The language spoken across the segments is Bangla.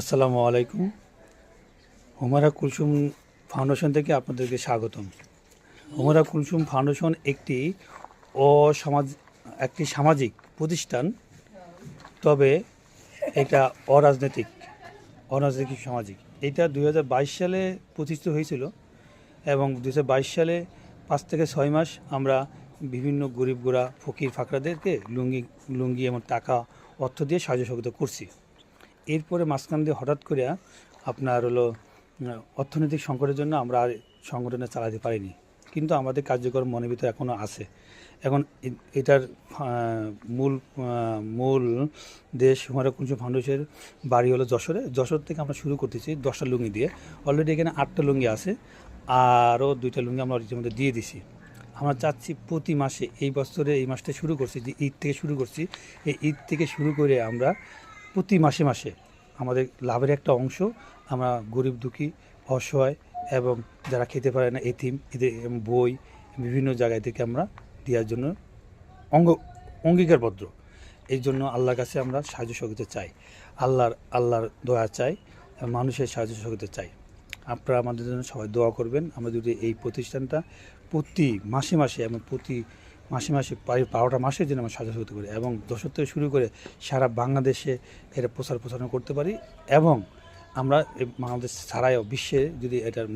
আসসালামু আলাইকুম। হুমায়রা কুলসুম ফাউন্ডেশন থেকে আপনাদেরকে স্বাগতম। হুমায়রা কুলসুম ফাউন্ডেশন অসামাজ একটি সামাজিক প্রতিষ্ঠান, তবে এটা অরাজনৈতিক অরাজনৈতিক সামাজিক। এটা 2022 সালে প্রতিষ্ঠিত হয়েছিল এবং 2022 সালে 5 থেকে 6 মাস আমরা বিভিন্ন গরিব গোড়া ফকির ফাকরাদেরকে লুঙ্গি এবং টাকা অর্থ দিয়ে সাহায্য সহযোগিতা করছি। এরপরে মাঝখান দিয়ে হঠাৎ করে আপনার হলো অর্থনৈতিক সংকটের জন্য আমরা আর সংগঠনে চালাতে পারিনি, কিন্তু আমাদের কার্যক্রম মনের ভিতরে এখনও আছে। এখন এটার মূল মূল দেশ হুমায়রা কুলসুম ফাউন্ডেশনের বাড়ি হলো যশোর থেকে আমরা শুরু করতেছি 10টা লুঙ্গি দিয়ে। অলরেডি এখানে 8টা লুঙ্গি আছে, আরও 2টা লুঙ্গি আমরা ইতিমধ্যে দিয়ে দিছি। আমরা চাচ্ছি প্রতি মাসে, এই বছরে এই মাসটা শুরু করছি, যে ঈদ থেকে শুরু করছি, এই ঈদ থেকে শুরু করে আমরা প্রতি মাসে মাসে আমাদের লাভের একটা অংশ আমরা গরিব দুঃখী অসহায় এবং যারা খেতে পারে না এতিম, এদের বই বিভিন্ন জায়গায় থেকে আমরা দেওয়ার জন্য অঙ্গীকারবদ্ধ। এই জন্য আল্লাহর কাছে আমরা সাহায্য সহযোগিতা চাই, আল্লাহর দয়া চাই, মানুষের সাহায্য সহযোগিতা চাই। আপনারা আমাদের জন্য সবাই দোয়া করবেন। আমরা যদি এই প্রতিষ্ঠানটা প্রতি মাসে মাসে এবং প্রতি মাসে 12টা মাসের জন্য আমরা সাহায্য সহযোগিতা করি এবং যশোর থেকে শুরু করে সারা বাংলাদেশে এটা প্রচারণা করতে পারি, এবং আমরা বাংলাদেশ ছাড়াও বিশ্বে যদি এটার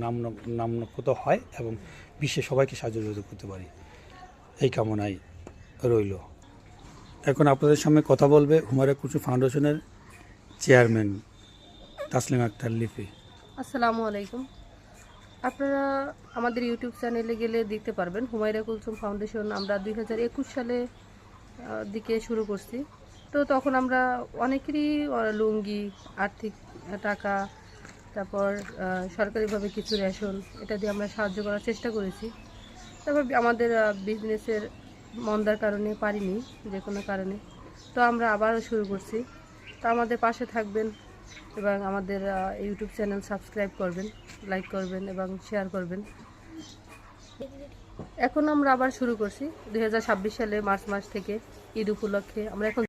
নামকত হয় এবং বিশ্বে সবাইকে সাহায্য সহযোগিতা করতে পারি, এই কামনাই রইল। এখন আপনাদের সামনে কথা বলবে হুমায়রা কুলসুম ফাউন্ডেশনের চেয়ারম্যান তাসলিমা আক্তার লিপি। আসসালামু আলাইকুম। আপনারা আমাদের ইউটিউব চ্যানেলে গেলে দেখতে পারবেন হুমায়রা কুলসুম ফাউন্ডেশন আমরা 2021 সালে দিকে শুরু করছি। তো তখন আমরা অনেকেরই লুঙ্গি, আর্থিক টাকা, তারপর সরকারিভাবে কিছু রেশন, এটা দিয়ে আমরা সাহায্য করার চেষ্টা করেছি। তারপর আমাদের বিজনেসের মন্দার কারণে পারিনি, যে কোনো কারণে। তো আমরা আবারও শুরু করছি। তো আমাদের পাশে থাকবেন এবং আমাদের ইউটিউব চ্যানেল সাবস্ক্রাইব করবেন, লাইক করবেন এবং শেয়ার করবেন। এখন আমরা আবার শুরু করছি 2026 সালে মার্চ মাস থেকে ঈদ উপলক্ষে। আমরা এখন